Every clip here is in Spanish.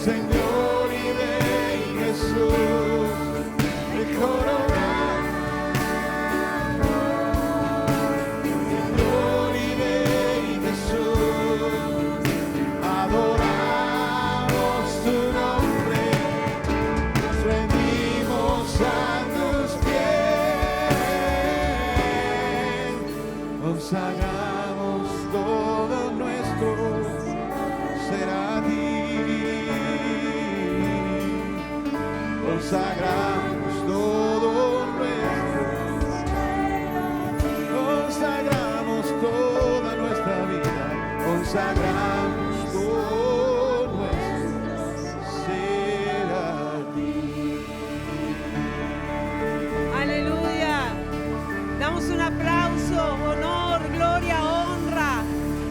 Señor y Rey Jesús, te coronamos. Señor y Rey Jesús, adoramos tu nombre, nos rendimos a tus pies, consagramos todo nuestro ser a ti. Consagramos todo nuestro, consagramos toda nuestra vida, consagramos todo nuestro ser a ti. Aleluya. Damos un aplauso, honor, gloria, honra.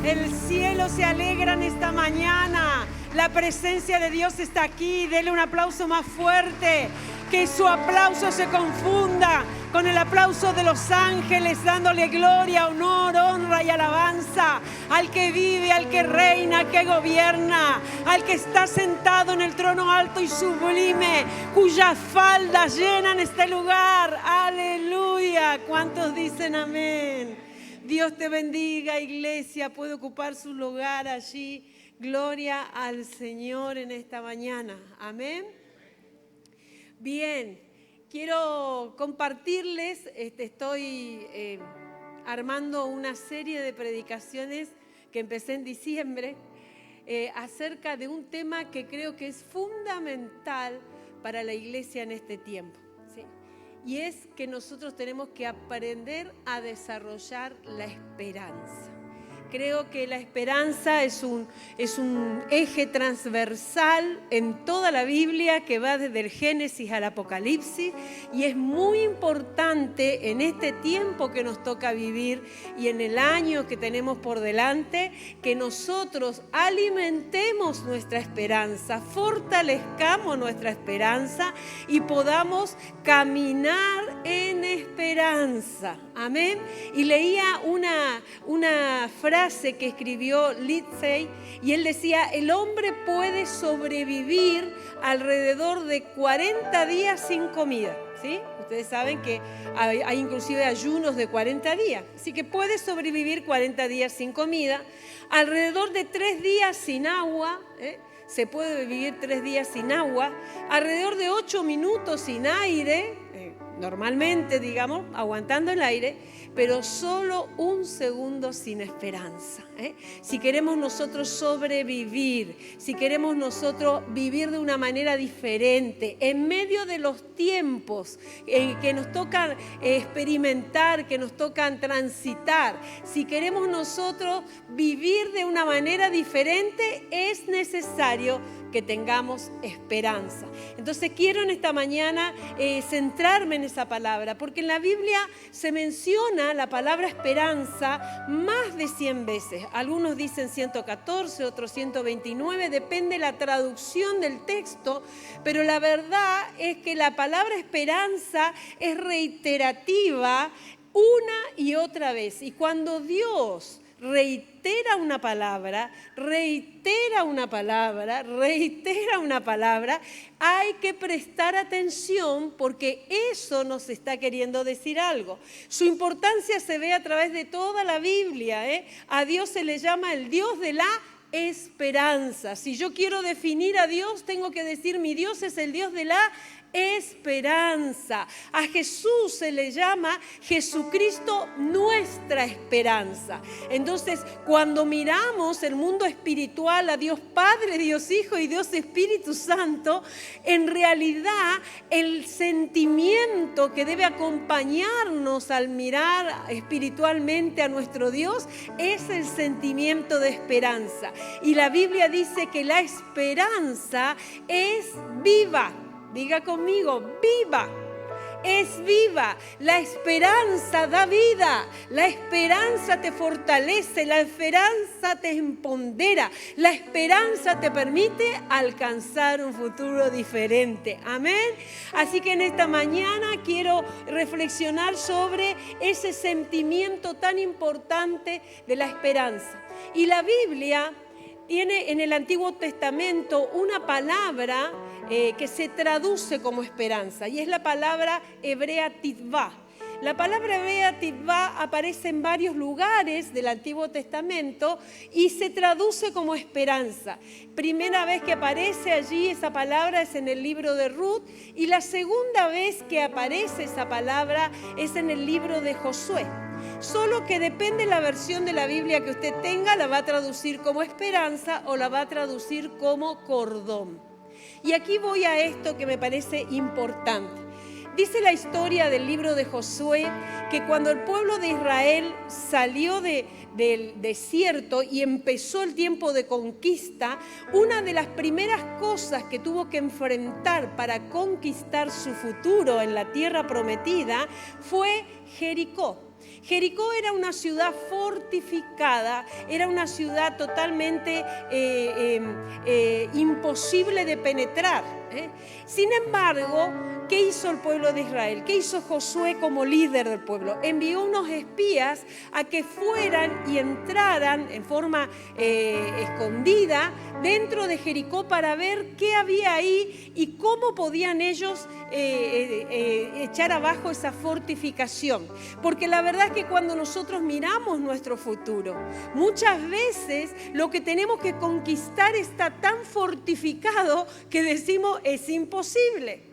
El cielo se alegra en esta mañana. La presencia de Dios está aquí. Dele un aplauso más fuerte. Que su aplauso se confunda con el aplauso de los ángeles, dándole gloria, honor, honra y alabanza al que vive, al que reina, al que gobierna, al que está sentado en el trono alto y sublime, cuyas faldas llenan este lugar. Aleluya. ¿Cuántos dicen amén? Dios te bendiga, iglesia. Puede ocupar su lugar allí. Gloria al Señor en esta mañana. Amén. Bien, quiero compartirles, estoy armando una serie de predicaciones que empecé en diciembre acerca de un tema que creo que es fundamental para la iglesia en este tiempo, ¿sí? Y es que nosotros tenemos que aprender a desarrollar la esperanza. Creo que la esperanza es un eje transversal en toda la Biblia que va desde el Génesis al Apocalipsis, y es muy importante en este tiempo que nos toca vivir y en el año que tenemos por delante, que nosotros alimentemos nuestra esperanza, fortalezcamos nuestra esperanza y podamos caminar en esperanza. Amén. Y leía una frase que escribió Lindsay, y él decía: el hombre puede sobrevivir alrededor de 40 días sin comida, ¿sí? Ustedes saben que hay inclusive ayunos de 40 días, así que puede sobrevivir 40 días sin comida, alrededor de 3 días sin agua, se puede vivir 3 días sin agua, alrededor de 8 minutos sin aire, normalmente, digamos, aguantando el aire, pero solo 1 segundo sin esperanza. Si queremos nosotros sobrevivir, si queremos nosotros vivir de una manera diferente, en medio de los tiempos que nos tocan experimentar, que nos tocan transitar, si queremos nosotros vivir de una manera diferente, es necesario que tengamos esperanza. Entonces quiero en esta mañana centrarme en esa palabra, porque en la Biblia se menciona la palabra esperanza más de 100 veces. Algunos dicen 114, otros 129, depende la traducción del texto, pero la verdad es que la palabra esperanza es reiterativa una y otra vez. Y cuando Dios reitera una palabra, hay que prestar atención, porque eso nos está queriendo decir algo. Su importancia se ve a través de toda la Biblia, A Dios se le llama el Dios de la esperanza. Si yo quiero definir a Dios, tengo que decir: mi Dios es el Dios de la esperanza. A Jesús se le llama Jesucristo nuestra esperanza. Entonces, cuando miramos el mundo espiritual, a Dios Padre, Dios Hijo y Dios Espíritu Santo, en realidad el sentimiento que debe acompañarnos al mirar espiritualmente a nuestro Dios es el sentimiento de esperanza. Y la Biblia dice que la esperanza es viva. Diga conmigo: viva. Es viva. La esperanza da vida. La esperanza te fortalece. La esperanza te empodera. La esperanza te permite alcanzar un futuro diferente. Amén. Así que en esta mañana quiero reflexionar sobre ese sentimiento tan importante de la esperanza. Y la Biblia tiene en el Antiguo Testamento una palabra que se traduce como esperanza, y es la palabra hebrea tikvá. La palabra hebrea tikvá aparece en varios lugares del Antiguo Testamento y se traduce como esperanza. Primera vez que aparece allí esa palabra es en el libro de Ruth, y la segunda vez que aparece esa palabra es en el libro de Josué. Solo que depende la versión de la Biblia que usted tenga, la va a traducir como esperanza o la va a traducir como cordón. Y aquí voy a esto que me parece importante. Dice la historia del libro de Josué que cuando el pueblo de Israel salió del desierto y empezó el tiempo de conquista, una de las primeras cosas que tuvo que enfrentar para conquistar su futuro en la tierra prometida fue Jericó. Jericó era una ciudad fortificada, era una ciudad totalmente imposible de penetrar. Sin embargo, ¿qué hizo el pueblo de Israel? ¿Qué hizo Josué como líder del pueblo? Envió unos espías a que fueran y entraran en forma escondida dentro de Jericó para ver qué había ahí y cómo podían ellos echar abajo esa fortificación. Porque la verdad es que cuando nosotros miramos nuestro futuro, muchas veces lo que tenemos que conquistar está tan fortificado que decimos es imposible.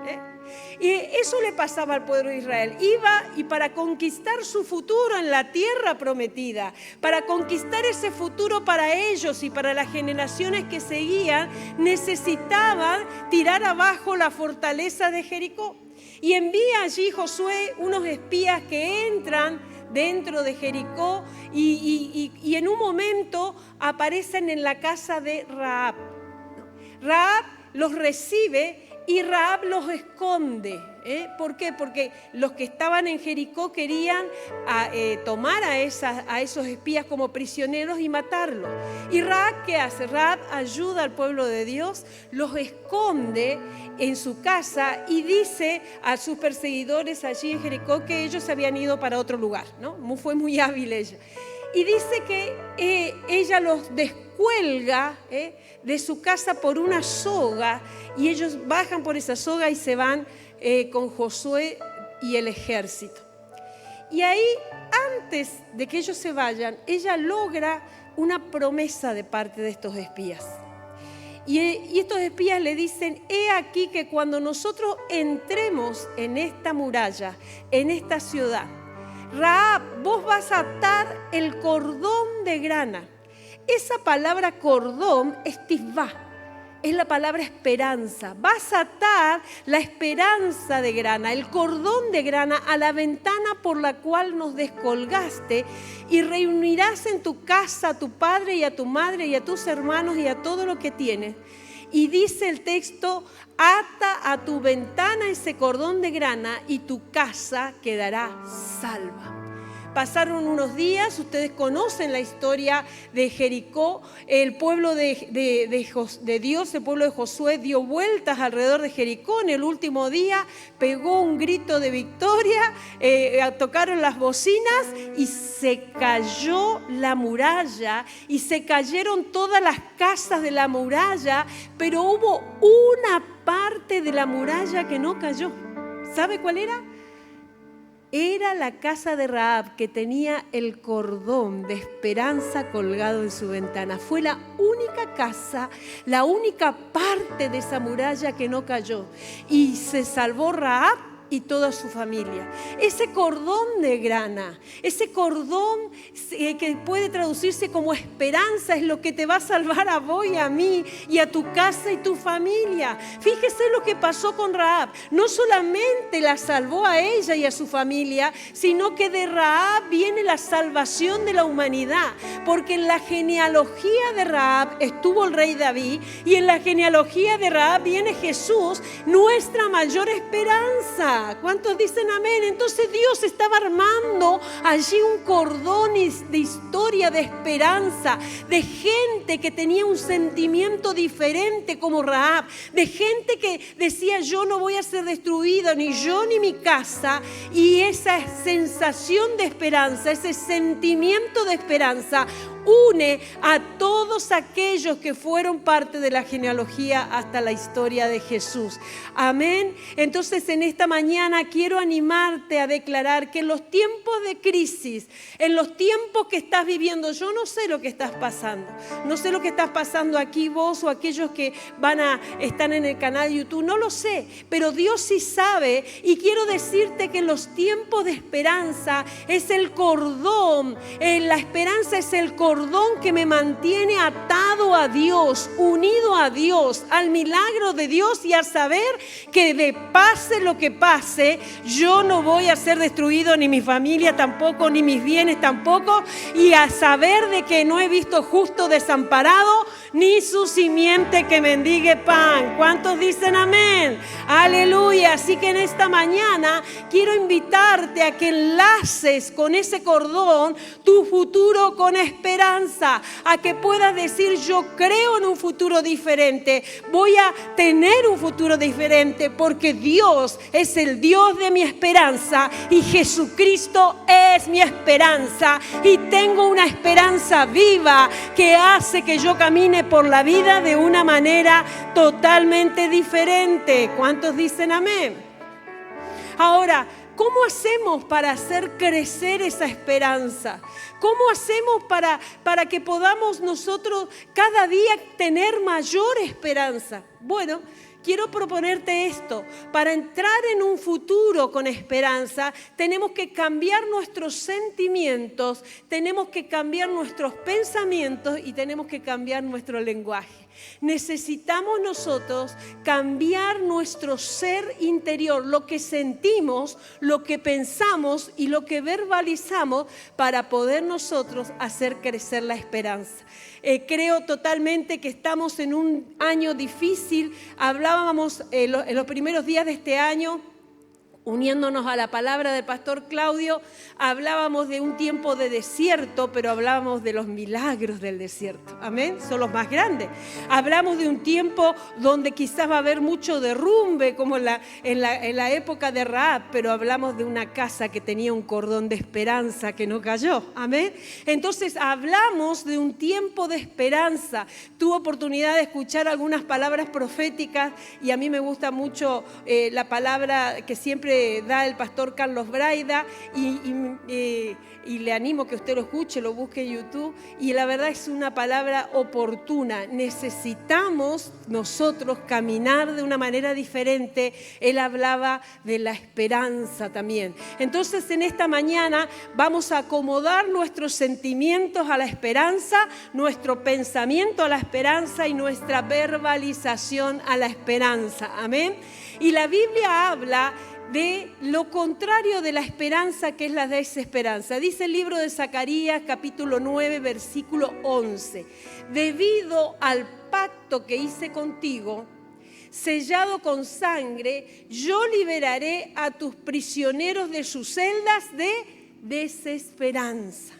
Y eso le pasaba al pueblo de Israel. Iba y para conquistar su futuro en la tierra prometida, para conquistar ese futuro para ellos y para las generaciones que seguían, necesitaban tirar abajo la fortaleza de Jericó. Y envía allí Josué unos espías que entran dentro de Jericó y en un momento aparecen en la casa de Rahab. Rahab los recibe y Rahab los esconde. ¿Por qué? Porque los que estaban en Jericó querían tomar a esos espías como prisioneros y matarlos. ¿Y Rahab qué hace? Rahab ayuda al pueblo de Dios, los esconde en su casa y dice a sus perseguidores allí en Jericó que ellos se habían ido para otro lugar, ¿no? Fue muy hábil ella. Y dice que ella los descuelga de su casa por una soga y ellos bajan por esa soga y se van con Josué y el ejército. Y ahí, antes de que ellos se vayan, ella logra una promesa de parte de estos espías. Y estos espías le dicen, he aquí que cuando nosotros entremos en esta muralla, en esta ciudad, Rahab, vos vas a atar el cordón de grana. Esa palabra cordón es tikvá, es la palabra esperanza. Vas a atar la esperanza de grana, el cordón de grana a la ventana por la cual nos descolgaste y reunirás en tu casa a tu padre y a tu madre y a tus hermanos y a todo lo que tienes. Y dice el texto, ata a tu ventana ese cordón de grana y tu casa quedará salva. Pasaron unos días, ustedes conocen la historia de Jericó, el pueblo de Dios, el pueblo de Josué dio vueltas alrededor de Jericó en el último día, pegó un grito de victoria, tocaron las bocinas y se cayó la muralla y se cayeron todas las casas de la muralla, pero hubo una parte de la muralla que no cayó. ¿Sabe cuál era? Era la casa de Rahab, que tenía el cordón de esperanza colgado en su ventana. Fue la única casa, la única parte de esa muralla que no cayó. Y se salvó Rahab y toda su familia. Ese cordón de grana, ese cordón que puede traducirse como esperanza, es lo que te va a salvar a vos y a mí y a tu casa y tu familia. Fíjese lo que pasó con Rahab. No solamente la salvó a ella y a su familia, sino que de Rahab viene la salvación de la humanidad, porque en la genealogía de Rahab estuvo el rey David y en la genealogía de Rahab viene Jesús, nuestra mayor esperanza. ¿Cuántos dicen amén? Entonces Dios estaba armando allí un cordón de historia, de esperanza, de gente que tenía un sentimiento diferente como Rahab, de gente que decía, yo no voy a ser destruida, ni yo ni mi casa. Y esa sensación de esperanza, ese sentimiento de esperanza une a todos aquellos que fueron parte de la genealogía hasta la historia de Jesús. Amén. Entonces en esta mañana quiero animarte a declarar que en los tiempos de crisis, en los tiempos que estás viviendo, yo no sé lo que estás pasando, no sé lo que estás pasando aquí vos o aquellos que están en el canal de YouTube, no lo sé, pero Dios sí sabe, y quiero decirte que en los tiempos de esperanza es el cordón, la esperanza es el cordón que me mantiene atado a Dios, unido a Dios, al milagro de Dios, y a saber que de pase lo que pase, yo no voy a ser destruido, ni mi familia tampoco, ni mis bienes tampoco, y a saber de que no he visto justo desamparado, ni su simiente que mendigue pan. ¿Cuántos dicen amén? Aleluya. Así que en esta mañana quiero invitarte a que enlaces con ese cordón tu futuro con esperanza, a que puedas decir: yo creo en un futuro diferente, voy a tener un futuro diferente, porque Dios es el Dios de mi esperanza y Jesucristo es mi esperanza, y tengo una esperanza viva que hace que yo camine por la vida de una manera totalmente diferente. ¿Cuántos dicen amén? Ahora, ¿cómo hacemos para hacer crecer esa esperanza? ¿Cómo hacemos para que podamos nosotros cada día tener mayor esperanza? Bueno, quiero proponerte esto. Para entrar en un futuro con esperanza, tenemos que cambiar nuestros sentimientos, tenemos que cambiar nuestros pensamientos y tenemos que cambiar nuestro lenguaje. Necesitamos nosotros cambiar nuestro ser interior, lo que sentimos, lo que pensamos y lo que verbalizamos, para poder nosotros hacer crecer la esperanza. Creo totalmente que estamos en un año difícil. Hablábamos en los primeros días de este año, uniéndonos a la palabra del pastor Claudio, hablábamos de un tiempo de desierto, pero hablábamos de los milagros del desierto. Amén, son los más grandes. Hablamos de un tiempo donde quizás va a haber mucho derrumbe, como en la época de Rahab, pero hablamos de una casa que tenía un cordón de esperanza que no cayó. Amén. Entonces hablamos de un tiempo de esperanza. Tuve oportunidad de escuchar algunas palabras proféticas, y a mí me gusta mucho la palabra que siempre da el pastor Carlos Braida, y le animo que usted lo escuche, lo busque en YouTube, y la verdad es una palabra oportuna. Necesitamos nosotros caminar de una manera diferente. Él hablaba de la esperanza también. Entonces en esta mañana vamos a acomodar nuestros sentimientos a la esperanza, nuestro pensamiento a la esperanza y nuestra verbalización a la esperanza. Amén. Y la Biblia habla de lo contrario de la esperanza, que es la desesperanza. Dice el libro de Zacarías, capítulo 9, versículo 11. Debido al pacto que hice contigo, sellado con sangre, yo liberaré a tus prisioneros de sus celdas de desesperanza.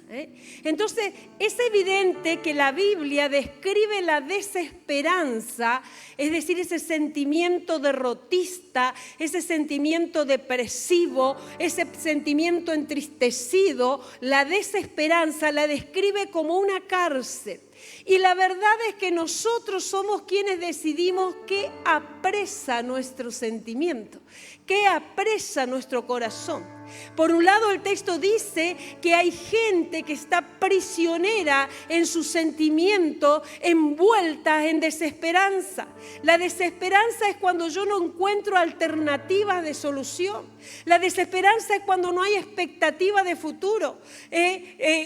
Entonces es evidente que la Biblia describe la desesperanza, es decir, ese sentimiento derrotista, ese sentimiento depresivo, ese sentimiento entristecido. La desesperanza la describe como una cárcel. Y la verdad es que nosotros somos quienes decidimos qué apresa nuestro sentimiento, qué apresa nuestro corazón. Por un lado, el texto dice que hay gente que está prisionera en su sentimiento, envuelta en desesperanza. La desesperanza es cuando yo no encuentro alternativas de solución. La desesperanza es cuando no hay expectativa de futuro.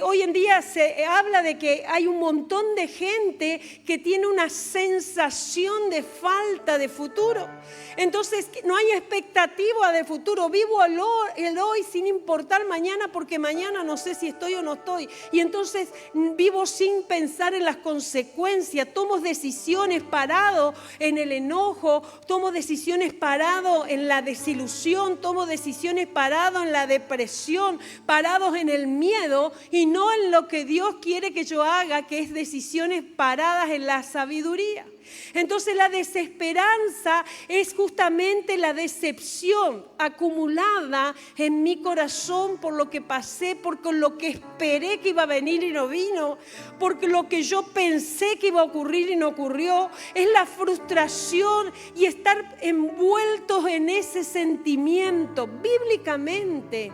Hoy en día se habla de que hay un montón de gente que tiene una sensación de falta de futuro. Entonces no hay expectativa de futuro. Vivo el hoy sin importar mañana, porque mañana no sé si estoy o no estoy. Y entonces vivo sin pensar en las consecuencias. Tomo decisiones parado en el enojo, tomo decisiones parado en la desilusión, tomo decisiones parado en la depresión, parados en el miedo, y no en lo que Dios quiere que yo haga, que es decisiones paradas en la sabiduría. Entonces la desesperanza es justamente la decepción acumulada en mi corazón por lo que pasé, por lo que esperé que iba a venir y no vino, porque lo que yo pensé que iba a ocurrir y no ocurrió. Es la frustración y estar envueltos en ese sentimiento. Bíblicamente,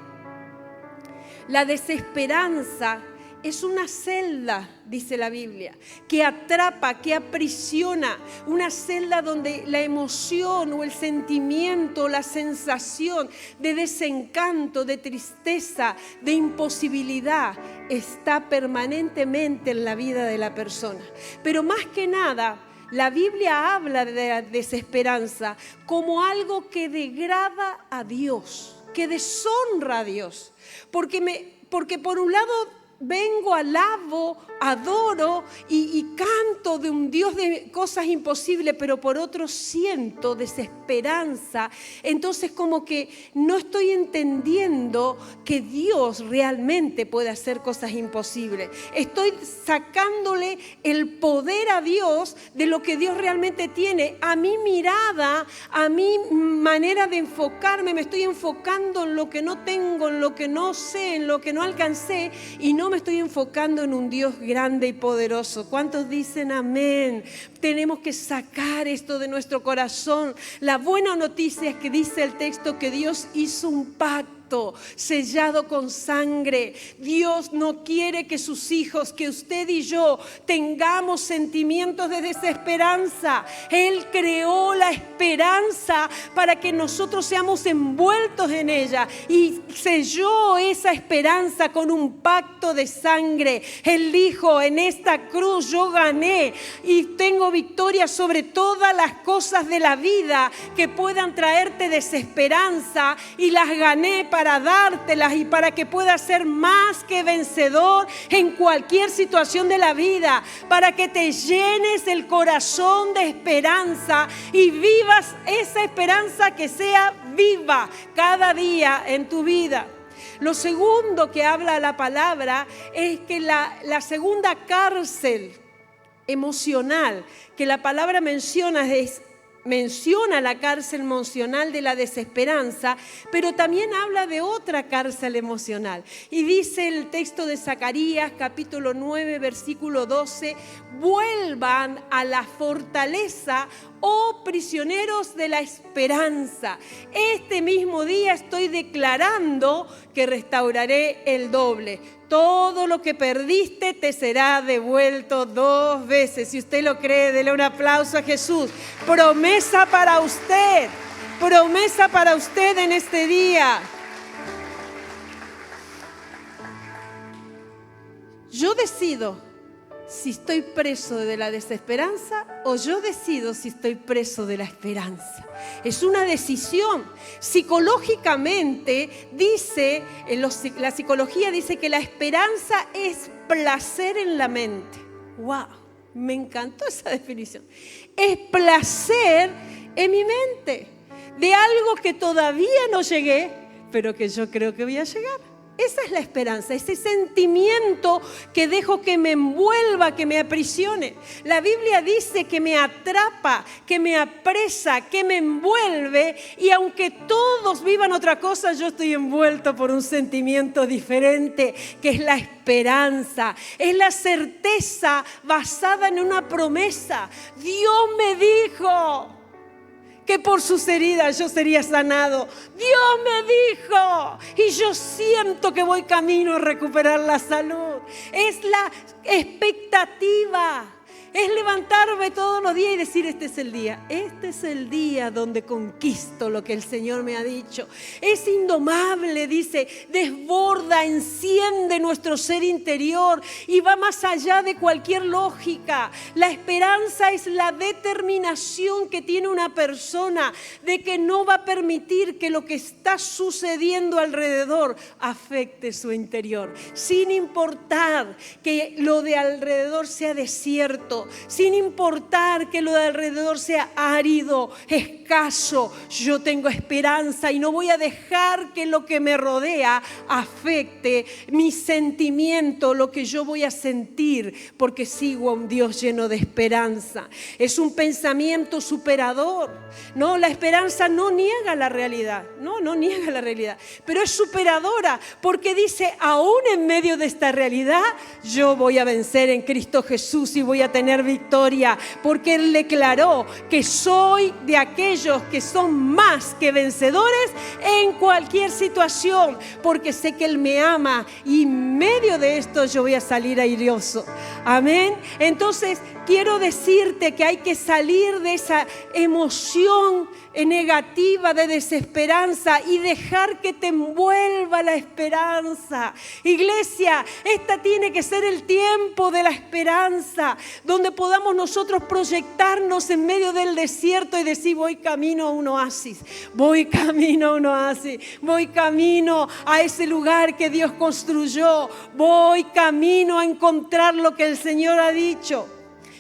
la desesperanza es una celda, dice la Biblia, que atrapa, que aprisiona, una celda donde la emoción o el sentimiento, la sensación de desencanto, de tristeza, de imposibilidad, está permanentemente en la vida de la persona. Pero más que nada, la Biblia habla de la desesperanza como algo que degrada a Dios, que deshonra a Dios, porque por un lado vengo, alabo, adoro y canto de un Dios de cosas imposibles, pero por otro siento desesperanza. Entonces como que no estoy entendiendo que Dios realmente puede hacer cosas imposibles. Estoy sacándole el poder a Dios de lo que Dios realmente tiene. A mi mirada, a mi manera de enfocarme, me estoy enfocando en lo que no tengo, en lo que no sé, en lo que no alcancé, y no me estoy enfocando en un Dios grande y poderoso. ¿Cuántos dicen amén? Tenemos que sacar esto de nuestro corazón. La buena noticia es que dice el texto que Dios hizo un pacto sellado con sangre. Dios no quiere que sus hijos, que usted y yo tengamos sentimientos de desesperanza. Él creó la esperanza para que nosotros seamos envueltos en ella y selló esa esperanza con un pacto de sangre. Él dijo: en esta cruz yo gané y tengo victoria sobre todas las cosas de la vida que puedan traerte desesperanza, y las gané para dártelas y para que puedas ser más que vencedor en cualquier situación de la vida, para que te llenes el corazón de esperanza y vivas esa esperanza que sea viva cada día en tu vida. Lo segundo que habla la palabra es que la segunda cárcel emocional que la palabra menciona la cárcel emocional de la desesperanza, pero también habla de otra cárcel emocional. Y dice el texto de Zacarías, capítulo 9, versículo 12: vuelvan a la fortaleza, oh prisioneros de la esperanza. Este mismo día estoy declarando que restauraré el doble. Todo lo que perdiste te será devuelto 2 veces. Si usted lo cree, dele un aplauso a Jesús. Promesa para usted en este día. Yo decido si estoy preso de la desesperanza o yo decido si estoy preso de la esperanza. Es una decisión. Psicológicamente dice, la psicología dice que la esperanza es placer en la mente. ¡Wow! Me encantó esa definición. Es placer en mi mente de algo que todavía no llegué, pero que yo creo que voy a llegar. Esa es la esperanza, ese sentimiento que dejo que me envuelva, que me aprisione. La Biblia dice que me atrapa, que me apresa, que me envuelve, y aunque todos vivan otra cosa, yo estoy envuelto por un sentimiento diferente, que es la esperanza. Es la certeza basada en una promesa. Dios me dijo que por sus heridas yo sería sanado. Dios me dijo, y yo siento que voy camino a recuperar la salud. Es la expectativa. Es levantarme todos los días y decir: este es el día donde conquisto lo que el Señor me ha dicho. Es indomable, dice, desborda, enciende nuestro ser interior y va más allá de cualquier lógica. La esperanza es la determinación que tiene una persona de que no va a permitir que lo que está sucediendo alrededor afecte su interior, sin importar que lo de alrededor sea desierto, todo, sin importar que lo de alrededor sea árido, escaso, yo tengo esperanza y no voy a dejar que lo que me rodea afecte mi sentimiento, lo que yo voy a sentir, porque sigo a un Dios lleno de esperanza. Es un pensamiento superador. No, la esperanza no niega la realidad, no niega la realidad, pero es superadora porque dice, aún en medio de esta realidad, yo voy a vencer en Cristo Jesús y voy a tener victoria, porque Él declaró que soy de aquellos que son más que vencedores en cualquier situación, porque sé que Él me ama y en medio de esto yo voy a salir airoso. Amén. Entonces, quiero decirte que hay que salir de esa emoción negativa de desesperanza y dejar que te envuelva la esperanza. Iglesia, esta tiene que ser el tiempo de la esperanza, donde podamos nosotros proyectarnos en medio del desierto y decir, voy camino a un oasis, voy camino a un oasis, voy camino a ese lugar que Dios construyó, voy camino a encontrar lo que el Señor ha dicho.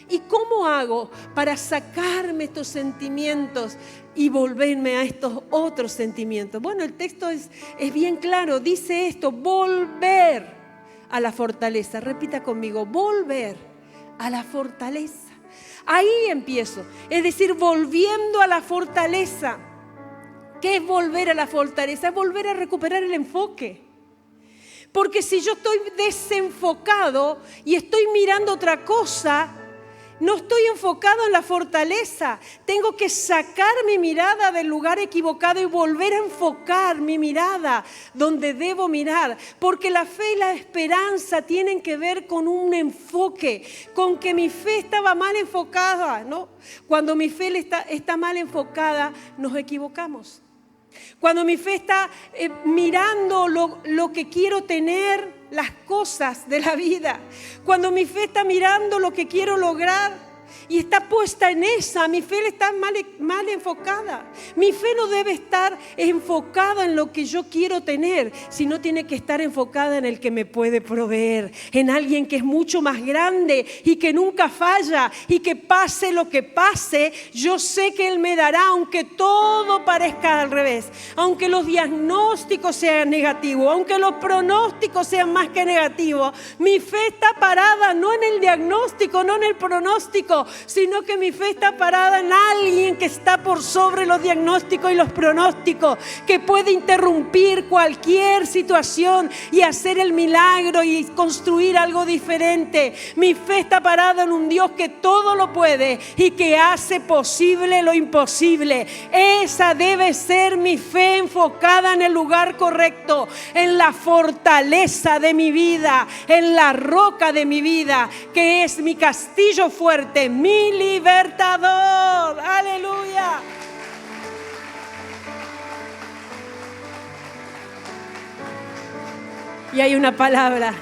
¿Y cómo hago para sacarme estos sentimientos y volverme a estos otros sentimientos? Bueno, el texto es bien claro, dice esto, volver a la fortaleza. Repita conmigo, volver a la fortaleza. Ahí empiezo, es decir, volviendo a la fortaleza. ¿Qué es volver a la fortaleza? Es volver a recuperar el enfoque. Porque si yo estoy desenfocado y estoy mirando otra cosa, no estoy enfocado en la fortaleza. Tengo que sacar mi mirada del lugar equivocado y volver a enfocar mi mirada donde debo mirar. Porque la fe y la esperanza tienen que ver con un enfoque, con que mi fe estaba mal enfocada, ¿no? Cuando mi fe está mal enfocada, nos equivocamos. Cuando mi fe está mirando lo que quiero tener, las cosas de la vida. Cuando mi fe está mirando lo que quiero lograr y está puesta en esa, mi fe está mal enfocada. Mi fe no debe estar enfocada en lo que yo quiero tener, sino tiene que estar enfocada en el que me puede proveer, en alguien que es mucho más grande y que nunca falla, y que pase lo que pase, yo sé que Él me dará, aunque todo parezca al revés, aunque los diagnósticos sean negativos, aunque los pronósticos sean más que negativos. Mi fe está parada no en el diagnóstico, no en el pronóstico, sino que mi fe está parada en alguien que está por sobre los diagnósticos y los pronósticos, que puede interrumpir cualquier situación y hacer el milagro y construir algo diferente. Mi fe está parada en un Dios que todo lo puede y que hace posible lo imposible. Esa debe ser mi fe, enfocada en el lugar correcto, en la fortaleza de mi vida, en la roca de mi vida, que es mi castillo fuerte, mi libertador. Aleluya. Y hay una palabra,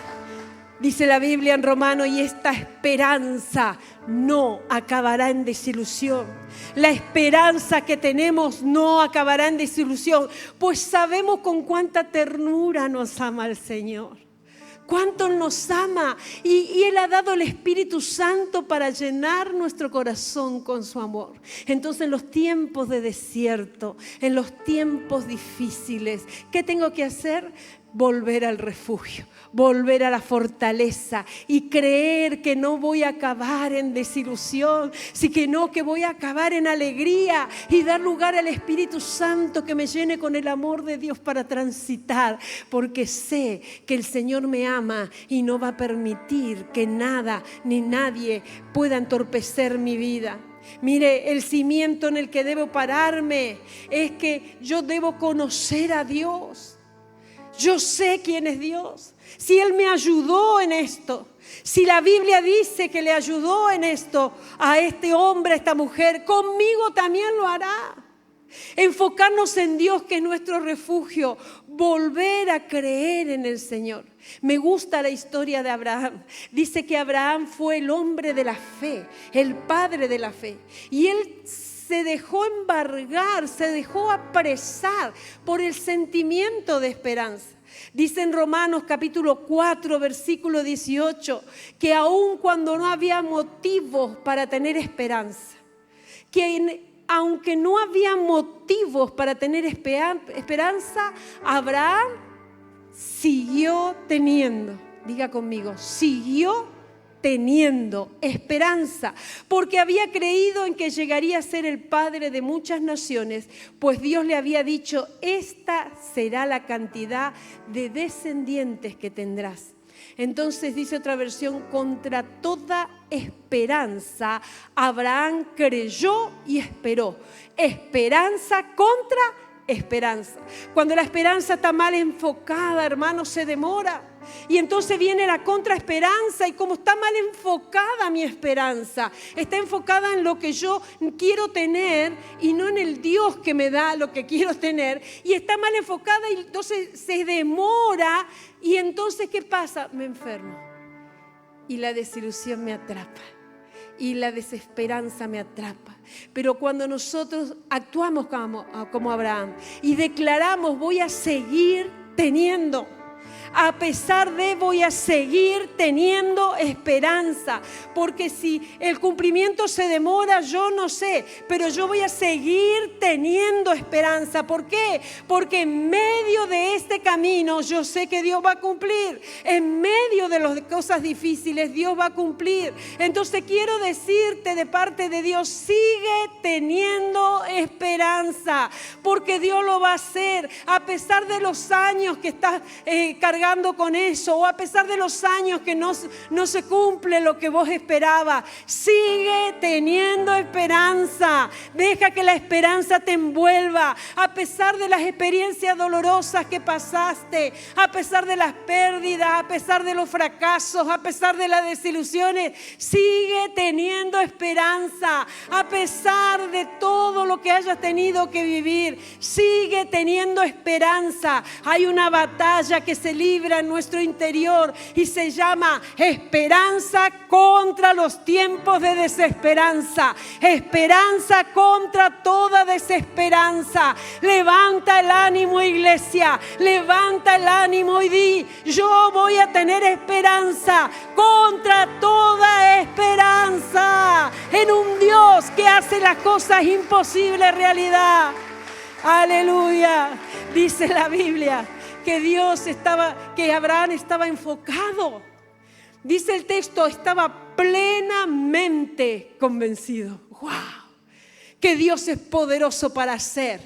dice la Biblia en Romanos, y esta esperanza no acabará en desilusión. La esperanza que tenemos no acabará en desilusión, pues sabemos con cuánta ternura nos ama el Señor. Cuánto nos ama, y Él ha dado el Espíritu Santo para llenar nuestro corazón con su amor. Entonces, en los tiempos de desierto, en los tiempos difíciles, ¿qué tengo que hacer? Volver al refugio, volver a la fortaleza y creer que no voy a acabar en desilusión, sino que voy a acabar en alegría y dar lugar al Espíritu Santo que me llene con el amor de Dios para transitar, porque sé que el Señor me ama y no va a permitir que nada ni nadie pueda entorpecer mi vida. Mire, el cimiento en el que debo pararme es que yo debo conocer a Dios. Yo sé quién es Dios. Si Él me ayudó en esto, si la Biblia dice que le ayudó en esto a este hombre, a esta mujer, conmigo también lo hará. Enfocarnos en Dios, que es nuestro refugio, volver a creer en el Señor. Me gusta la historia de Abraham. Dice que Abraham fue el hombre de la fe, el padre de la fe. Y él se dejó embargar, se dejó apresar por el sentimiento de esperanza. Dice en Romanos capítulo 4, versículo 18, que aun cuando no había motivos para tener esperanza, aunque no había motivos para tener esperanza, Abraham siguió teniendo, diga conmigo, siguió teniendo esperanza, porque había creído en que llegaría a ser el padre de muchas naciones, pues Dios le había dicho, esta será la cantidad de descendientes que tendrás. Entonces dice otra versión, contra toda esperanza, Abraham creyó y esperó. Esperanza contra esperanza. Cuando la esperanza está mal enfocada, hermanos, se demora. Y entonces viene la contraesperanza, y como está mal enfocada mi esperanza, está enfocada en lo que yo quiero tener y no en el Dios que me da lo que quiero tener, y está mal enfocada y entonces se demora, y entonces ¿qué pasa? Me enfermo y la desilusión me atrapa y la desesperanza me atrapa. Pero cuando nosotros actuamos como Abraham y declaramos, voy a seguir teniendo, a pesar de, voy a seguir teniendo esperanza, porque si el cumplimiento se demora, yo no sé, pero yo voy a seguir teniendo esperanza. ¿Por qué? Porque en medio de este camino yo sé que Dios va a cumplir. En medio de las cosas difíciles Dios va a cumplir. Entonces quiero decirte de parte de Dios, sigue teniendo esperanza, porque Dios lo va a hacer a pesar de los años que estás cargando con eso, o a pesar de los años que no se cumple lo que vos esperabas. Sigue teniendo esperanza. Deja que la esperanza te envuelva. A pesar de las experiencias dolorosas que pasaste, a pesar de las pérdidas, a pesar de los fracasos, a pesar de las desilusiones, sigue teniendo esperanza. A pesar de todo lo que hayas tenido que vivir, sigue teniendo esperanza. Hay una batalla que se libra en nuestro interior y se llama esperanza contra los tiempos de desesperanza. Esperanza contra toda desesperanza. Levanta el ánimo, iglesia. Levanta el ánimo y di, yo voy a tener esperanza contra toda esperanza en un Dios que hace las cosas imposibles realidad. Aleluya. Dice la Biblia que Abraham estaba enfocado. Dice el texto, estaba plenamente convencido. ¡Wow! Que Dios es poderoso para hacer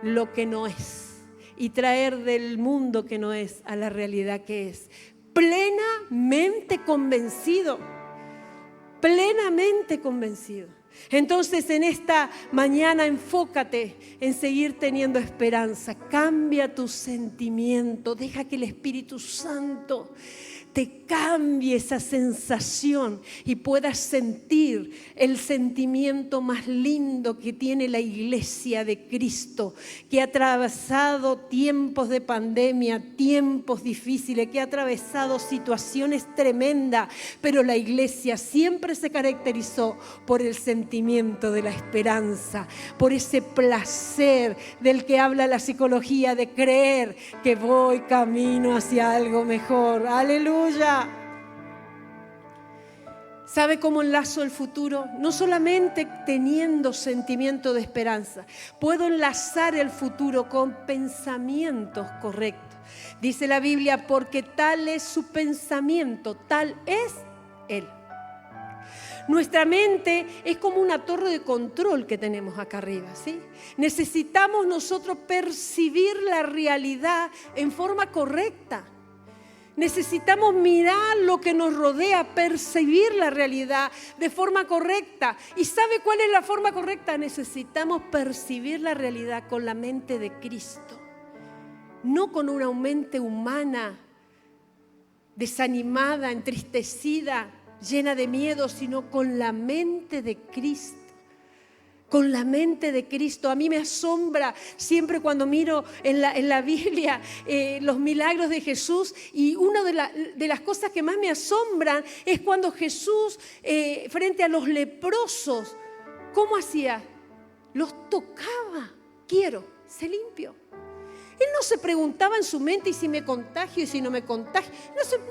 lo que no es y traer del mundo que no es a la realidad que es. Plenamente convencido. Plenamente convencido. Entonces en esta mañana enfócate en seguir teniendo esperanza. Cambia tu sentimiento. Deja que el Espíritu Santo te cambie esa sensación y puedas sentir el sentimiento más lindo que tiene la iglesia de Cristo, que ha atravesado tiempos de pandemia, tiempos difíciles, que ha atravesado situaciones tremendas, pero la iglesia siempre se caracterizó por el sentimiento de la esperanza, por ese placer del que habla la psicología, de creer que voy camino hacia algo mejor. ¡Aleluya! ¿Sabe cómo enlazo el futuro? No solamente teniendo sentimiento de esperanza, puedo enlazar el futuro con pensamientos correctos. Dice la Biblia, porque tal es su pensamiento, tal es Él. Nuestra mente es como una torre de control que tenemos acá arriba, ¿sí? Necesitamos nosotros percibir la realidad en forma correcta. Necesitamos mirar lo que nos rodea, percibir la realidad de forma correcta. ¿Y sabe cuál es la forma correcta? Necesitamos percibir la realidad con la mente de Cristo, no con una mente humana desanimada, entristecida, llena de miedo, sino con la mente de Cristo. Con la mente de Cristo. A mí me asombra siempre cuando miro en la Biblia los milagros de Jesús, y una de las cosas que más me asombran es cuando Jesús frente a los leprosos, ¿cómo hacía? Los tocaba. Quiero, sé limpio. Él no se preguntaba en su mente, ¿y si me contagio y si no me contagio?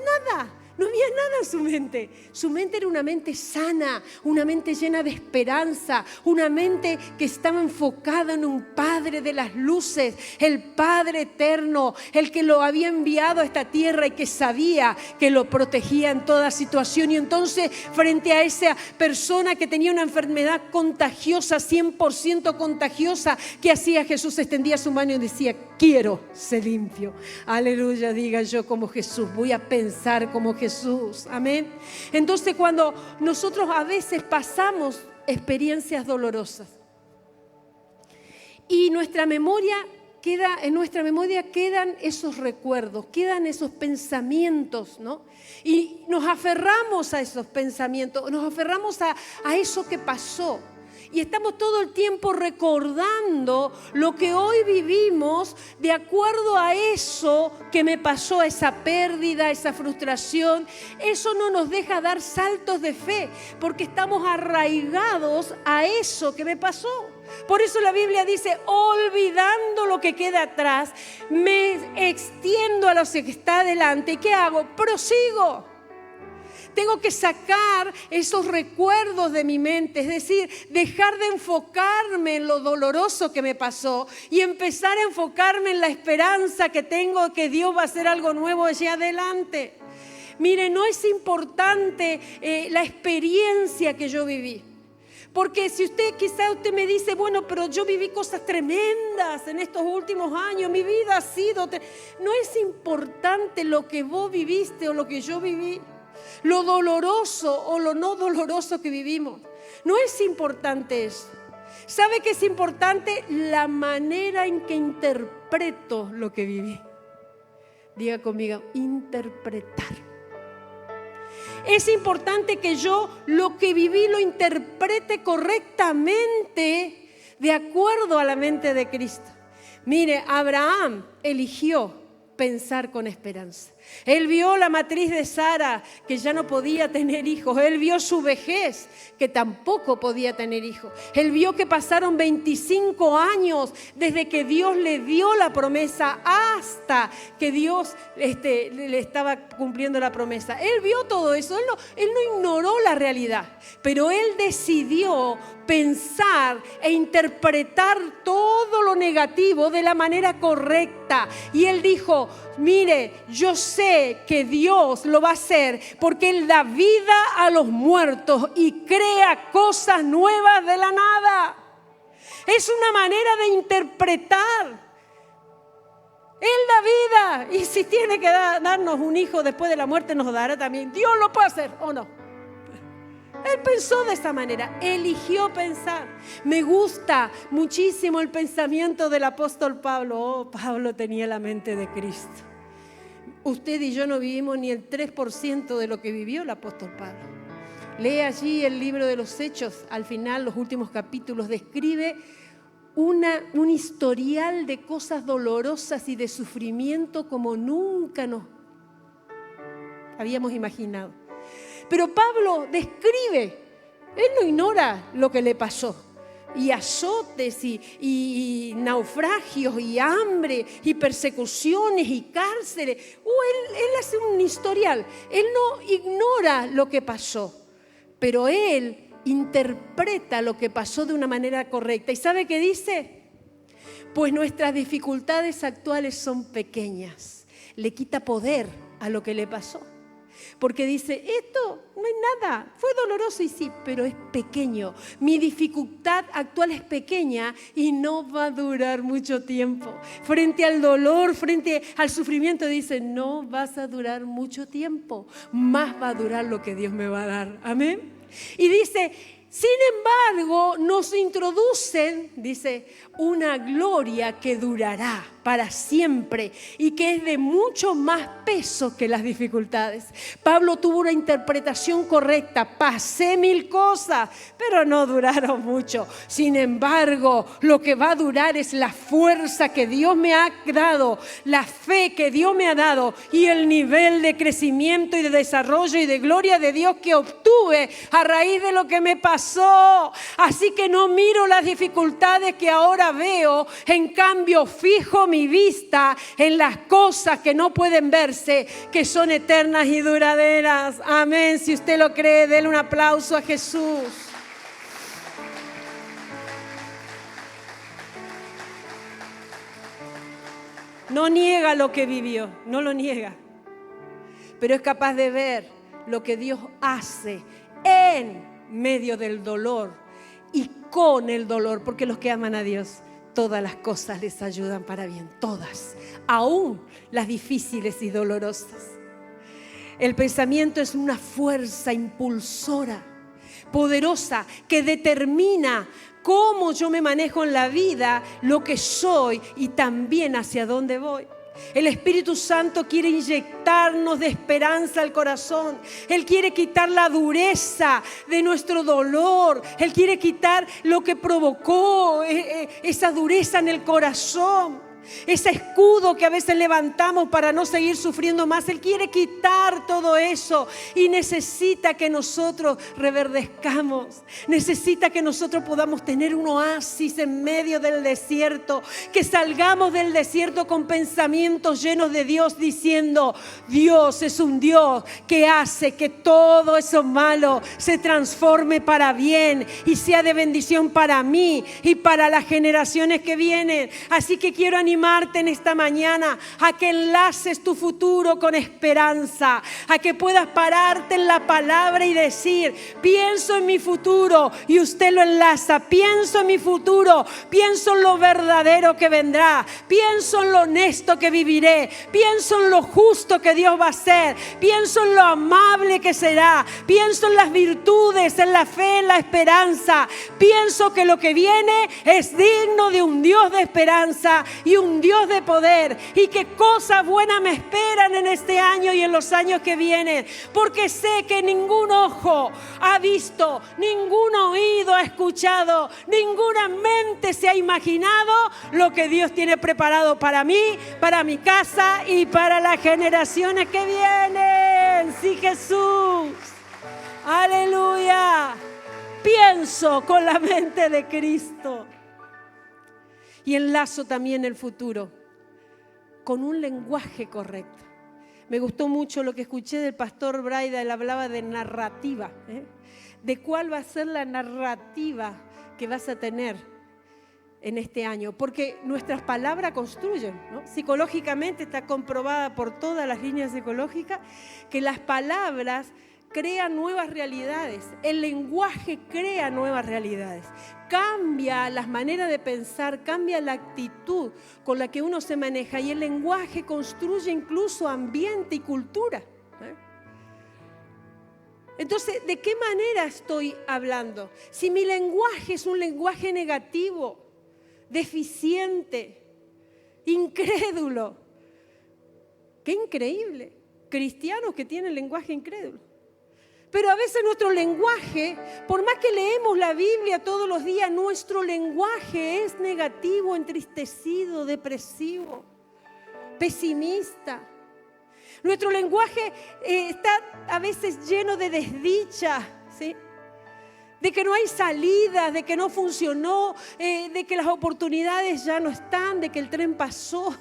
Nada. No había nada en su mente. Su mente era una mente sana, una mente llena de esperanza, una mente que estaba enfocada en un Padre de las luces, el Padre eterno, el que lo había enviado a esta tierra y que sabía que lo protegía en toda situación. Y entonces, frente a esa persona que tenía una enfermedad contagiosa, 100% contagiosa, ¿qué hacía Jesús? Extendía su mano y decía, quiero ser limpio. Aleluya, diga yo como Jesús, voy a pensar como Jesús, amén. Entonces cuando nosotros a veces pasamos experiencias dolorosas y en nuestra memoria quedan esos recuerdos, quedan esos pensamientos, ¿no? Y nos aferramos a esos pensamientos, nos aferramos a eso que pasó. Y estamos todo el tiempo recordando lo que hoy vivimos de acuerdo a eso que me pasó, esa pérdida, esa frustración. Eso no nos deja dar saltos de fe porque estamos arraigados a eso que me pasó. Por eso la Biblia dice, olvidando lo que queda atrás, me extiendo a lo que está adelante. ¿Y qué hago? Prosigo. Tengo que sacar esos recuerdos de mi mente, es decir, dejar de enfocarme en lo doloroso que me pasó y empezar a enfocarme en la esperanza que tengo que Dios va a hacer algo nuevo allá adelante. Mire, no es importante la experiencia que yo viví. Porque si quizá usted me dice, bueno, pero yo viví cosas tremendas en estos últimos años, mi vida ha sido... No es importante lo que vos viviste o lo que yo viví. Lo doloroso o lo no doloroso que vivimos. No es importante eso. ¿Sabe qué es importante? La manera en que interpreto lo que viví. Diga conmigo, interpretar. Es importante que yo lo que viví lo interprete correctamente de acuerdo a la mente de Cristo. Mire, Abraham eligió pensar con esperanza. Él vio la matriz de Sara, que ya no podía tener hijos. Él vio su vejez, que tampoco podía tener hijos. Él vio que pasaron 25 años desde que Dios le dio la promesa hasta que Dios le estaba cumpliendo la promesa. Él vio todo eso. Él no ignoró la realidad, pero él decidió pensar e interpretar todo lo negativo de la manera correcta. Y él dijo, mire, yo sé que Dios lo va a hacer porque Él da vida a los muertos y crea cosas nuevas de la nada. Es una manera de interpretar. Él da vida y si tiene que darnos un hijo después de la muerte nos dará también. Dios lo puede hacer o no. Él pensó de esa manera, eligió pensar. Me gusta muchísimo el pensamiento del apóstol Pablo. Oh, Pablo tenía la mente de Cristo. Usted y yo no vivimos ni el 3% de lo que vivió el apóstol Pablo. Lee allí el libro de los Hechos, al final, los últimos capítulos, describe un historial de cosas dolorosas y de sufrimiento como nunca nos habíamos imaginado. Pero Pablo describe, él no ignora lo que le pasó. Y azotes y naufragios y hambre y persecuciones y cárceles. Él hace un historial. Él no ignora lo que pasó, pero él interpreta lo que pasó de una manera correcta. ¿Y sabe qué dice? Pues nuestras dificultades actuales son pequeñas. Le quita poder a lo que le pasó. Porque dice, esto no es nada, fue doloroso y sí, pero es pequeño. Mi dificultad actual es pequeña y no va a durar mucho tiempo. Frente al dolor, frente al sufrimiento, dice, no vas a durar mucho tiempo, más va a durar lo que Dios me va a dar. Amén. Y dice, sin embargo, nos introducen, dice, una gloria que durará para siempre y que es de mucho más peso que las dificultades. Pablo tuvo una interpretación correcta. Pasé 1000 cosas, pero no duraron mucho. Sin embargo, lo que va a durar es la fuerza que Dios me ha dado, la fe que Dios me ha dado y el nivel de crecimiento y de desarrollo y de gloria de Dios que obtuve a raíz de lo que me pasó. pasó. Así que no miro las dificultades que ahora veo. En cambio, fijo mi vista en las cosas que no pueden verse, que son eternas y duraderas. Amén. Si usted lo cree, déle un aplauso a Jesús. No niega lo que vivió, no lo niega, pero es capaz de ver lo que Dios hace en medio del dolor y con el dolor, porque los que aman a Dios, todas las cosas les ayudan para bien, todas, aún las difíciles y dolorosas. El pensamiento es una fuerza impulsora, poderosa, que determina cómo yo me manejo en la vida, lo que soy y también hacia dónde voy. El Espíritu Santo quiere inyectarnos de esperanza al corazón. Él quiere quitar la dureza de nuestro dolor. Él quiere quitar lo que provocó esa dureza en el corazón. Ese escudo que a veces levantamos para no seguir sufriendo más. Él quiere quitar todo eso y necesita que nosotros reverdezcamos. Necesita que nosotros podamos tener un oasis en medio del desierto. Que salgamos del desierto con pensamientos llenos de Dios, diciendo: Dios es un Dios que hace que todo eso malo se transforme para bien y sea de bendición para mí y para las generaciones que vienen. Así que quiero animarte en esta mañana a que enlaces tu futuro con esperanza, a que puedas pararte en la palabra y decir: pienso en mi futuro, y usted lo enlaza. Pienso en mi futuro, pienso en lo verdadero que vendrá, pienso en lo honesto que viviré, pienso en lo justo que Dios va a hacer, pienso en lo amable que será, pienso en las virtudes, en la fe, en la esperanza. Pienso que lo que viene es digno de un Dios de esperanza y un Dios de poder, y que cosas buenas me esperan en este año y en los años que vienen, porque sé que ningún ojo ha visto, ningún oído ha escuchado, ninguna mente se ha imaginado lo que Dios tiene preparado para mí, para mi casa y para las generaciones que vienen. Sí, Jesús, aleluya. Pienso con la mente de Cristo. Y enlazo también el futuro con un lenguaje correcto. Me gustó mucho lo que escuché del pastor Braida. Él hablaba de narrativa, de cuál va a ser la narrativa que vas a tener en este año. Porque nuestras palabras construyen, ¿no? Psicológicamente está comprobada por todas las líneas psicológicas que las palabras crean nuevas realidades. El lenguaje crea nuevas realidades. Cambia las maneras de pensar, cambia la actitud con la que uno se maneja, y el lenguaje construye incluso ambiente y cultura. Entonces, ¿de qué manera estoy hablando? Si mi lenguaje es un lenguaje negativo, deficiente, incrédulo, qué increíble, cristianos que tienen lenguaje incrédulo. Pero a veces nuestro lenguaje, por más que leemos la Biblia todos los días, nuestro lenguaje es negativo, entristecido, depresivo, pesimista. Nuestro lenguaje está a veces lleno de desdicha, ¿sí? De que no hay salida, de que no funcionó, de que las oportunidades ya no están, de que el tren pasó.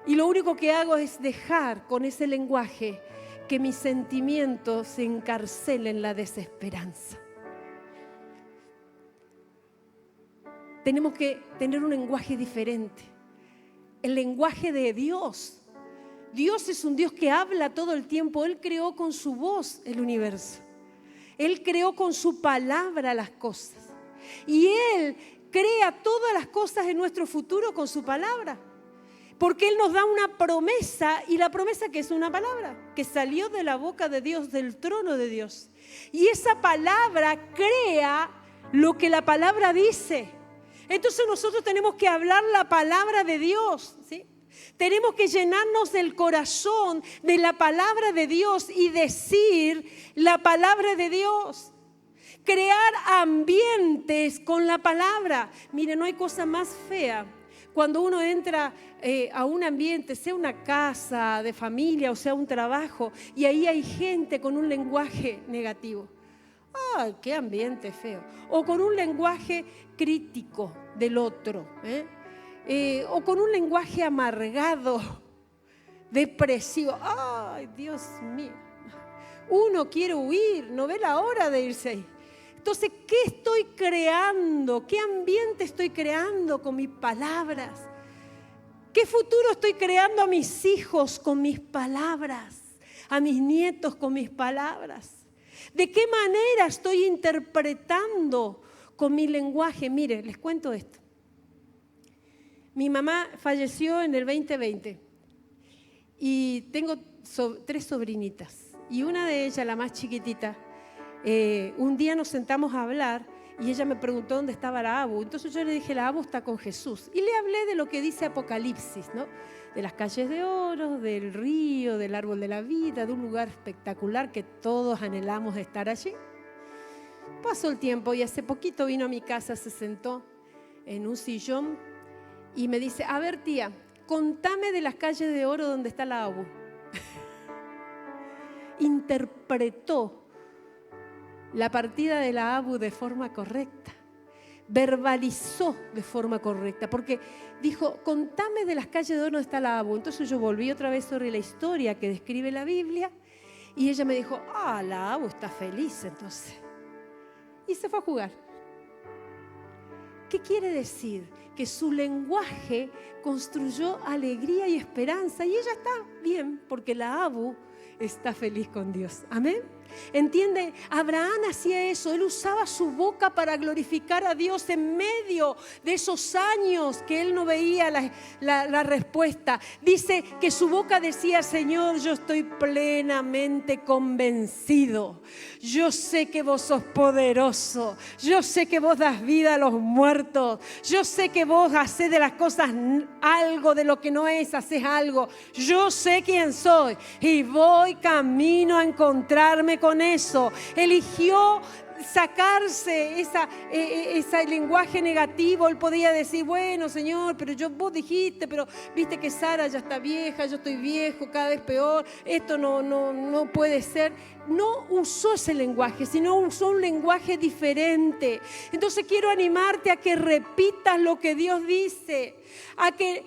Y lo único que hago es dejar con ese lenguaje que mis sentimientos se encarcelen en la desesperanza. Tenemos que tener un lenguaje diferente. El lenguaje de Dios. Dios es un Dios que habla todo el tiempo. Él creó con su voz el universo. Él creó con su palabra las cosas. Y Él crea todas las cosas en nuestro futuro con su palabra. Porque Él nos da una promesa, y la promesa que es una palabra, que salió de la boca de Dios, del trono de Dios. Y esa palabra crea lo que la palabra dice. Entonces nosotros tenemos que hablar la palabra de Dios, ¿sí? Tenemos que llenarnos del corazón de la palabra de Dios y decir la palabra de Dios. Crear ambientes con la palabra. Mire, no hay cosa más fea cuando uno entra a un ambiente, sea una casa de familia o sea un trabajo, y ahí hay gente con un lenguaje negativo. ¡Ay, qué ambiente feo! O con un lenguaje crítico del otro, o con un lenguaje amargado, depresivo. ¡Ay, Dios mío! Uno quiere huir, no ve la hora de irse ahí. Entonces, ¿qué estoy creando? ¿Qué ambiente estoy creando con mis palabras? ¿Qué futuro estoy creando a mis hijos con mis palabras? A mis nietos con mis palabras. ¿De qué manera estoy interpretando con mi lenguaje? Mire, les cuento esto. Mi mamá falleció en el 2020 y tengo 3 sobrinitas. Y una de ellas, la más chiquitita, un día nos sentamos a hablar y ella me preguntó dónde estaba la Abu. Entonces yo le dije, la Abu está con Jesús. Y le hablé de lo que dice Apocalipsis, ¿no? De las calles de oro, del río, del árbol de la vida, de un lugar espectacular que todos anhelamos estar allí. Pasó el tiempo y hace poquito vino a mi casa, se sentó en un sillón y me dice, a ver tía, contame de las calles de oro donde está la Abu. Interpretó la partida de la Abu de forma correcta, verbalizó de forma correcta, porque dijo, contame de las calles de oro donde está la Abu. Entonces yo volví otra vez sobre la historia que describe la Biblia y ella me dijo, la Abu está feliz entonces. Y se fue a jugar. ¿Qué quiere decir? Que su lenguaje construyó alegría y esperanza y ella está bien porque la Abu está feliz con Dios. Amén. ¿Entiende? Abraham hacía eso. Él usaba su boca para glorificar a Dios en medio de esos años que él no veía la respuesta. Dice que su boca decía, Señor, yo estoy plenamente convencido. Yo sé que vos sos poderoso. Yo sé que vos das vida a los muertos. Yo sé que vos hacés de las cosas algo, de lo que no es, hacés algo. Yo sé quién soy y voy camino a encontrarme con eso. Eligió sacarse ese lenguaje negativo. Él podía decir, bueno Señor, pero vos dijiste, pero viste que Sara ya está vieja, yo estoy viejo, cada vez peor, esto no puede ser. No usó ese lenguaje, sino usó un lenguaje diferente. Entonces quiero animarte a que repitas lo que Dios dice, a que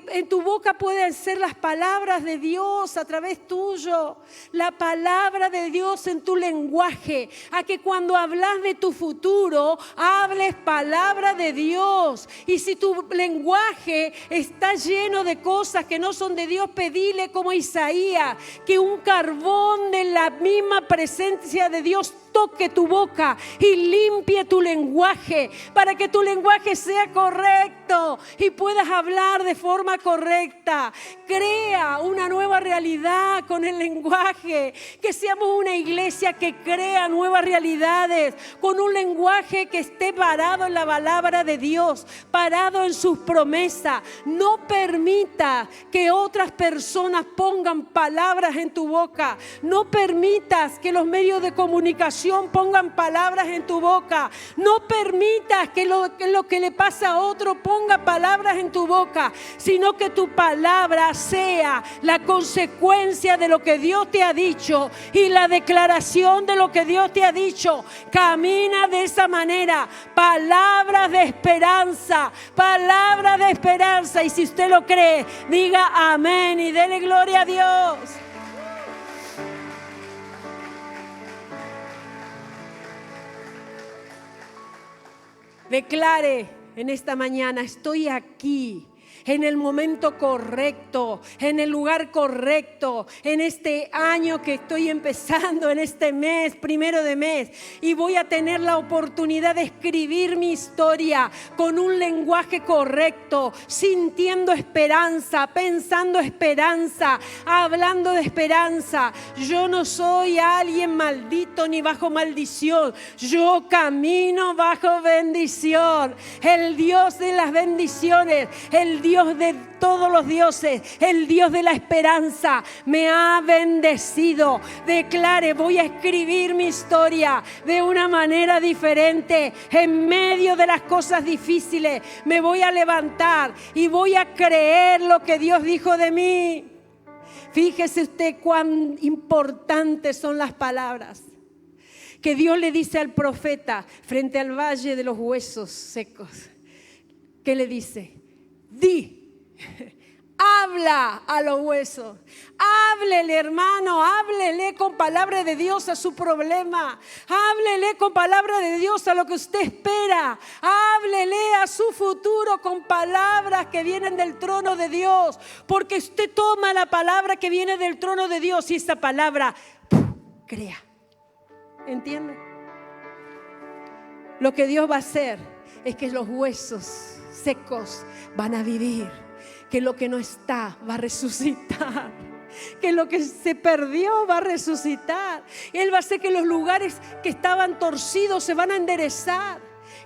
en tu boca puedan ser las palabras de Dios a través tuyo, la palabra de Dios en tu lenguaje, a que cuando hablas de tu futuro, hables palabra de Dios. Y si tu lenguaje está lleno de cosas que no son de Dios, pedile como Isaías, que un carbón de la misma presencia de Dios toque tu boca y limpie tu lenguaje para que tu lenguaje sea correcto y puedas hablar de forma correcta. Crea una nueva realidad con el lenguaje, que seamos una iglesia que crea nuevas realidades con un lenguaje que esté parado en la palabra de Dios, parado en sus promesas. No permita que otras personas pongan palabras en tu boca. No permitas que los medios de comunicación pongan palabras en tu boca. No permitas que lo que le pasa a otro ponga palabras en tu boca, sino que tu palabra sea la consecuencia de lo que Dios te ha dicho y la declaración de lo que Dios te ha dicho. Camina de esa manera. Palabras de esperanza, palabras de esperanza. Y si usted lo cree, diga amén y dele gloria a Dios. Declare en esta mañana, estoy aquí, en el momento correcto, en el lugar correcto, en este año que estoy empezando, en este mes, 1 de mes, y voy a tener la oportunidad de escribir mi historia con un lenguaje correcto, sintiendo esperanza, pensando esperanza, hablando de esperanza. Yo no soy alguien maldito ni bajo maldición, yo camino bajo bendición. El Dios de las bendiciones, el Dios Dios de todos los dioses, el Dios de la esperanza, me ha bendecido. Declare, voy a escribir mi historia de una manera diferente. En medio de las cosas difíciles me voy a levantar y voy a creer lo que Dios dijo de mí. Fíjese usted cuán importantes son las palabras que Dios le dice al profeta frente al valle de los huesos secos. ¿Qué le dice? Di, habla a los huesos. Háblele, hermano, háblele con palabra de Dios a su problema. Háblele con palabra de Dios a lo que usted espera. Háblele a su futuro con palabras que vienen del trono de Dios. Porque usted toma la palabra que viene del trono de Dios y esa palabra crea. ¿Entiende? Lo que Dios va a hacer es que los huesos secos van a vivir, que lo que no está va a resucitar, que lo que se perdió va a resucitar. Él va a hacer que los lugares que estaban torcidos se van a enderezar,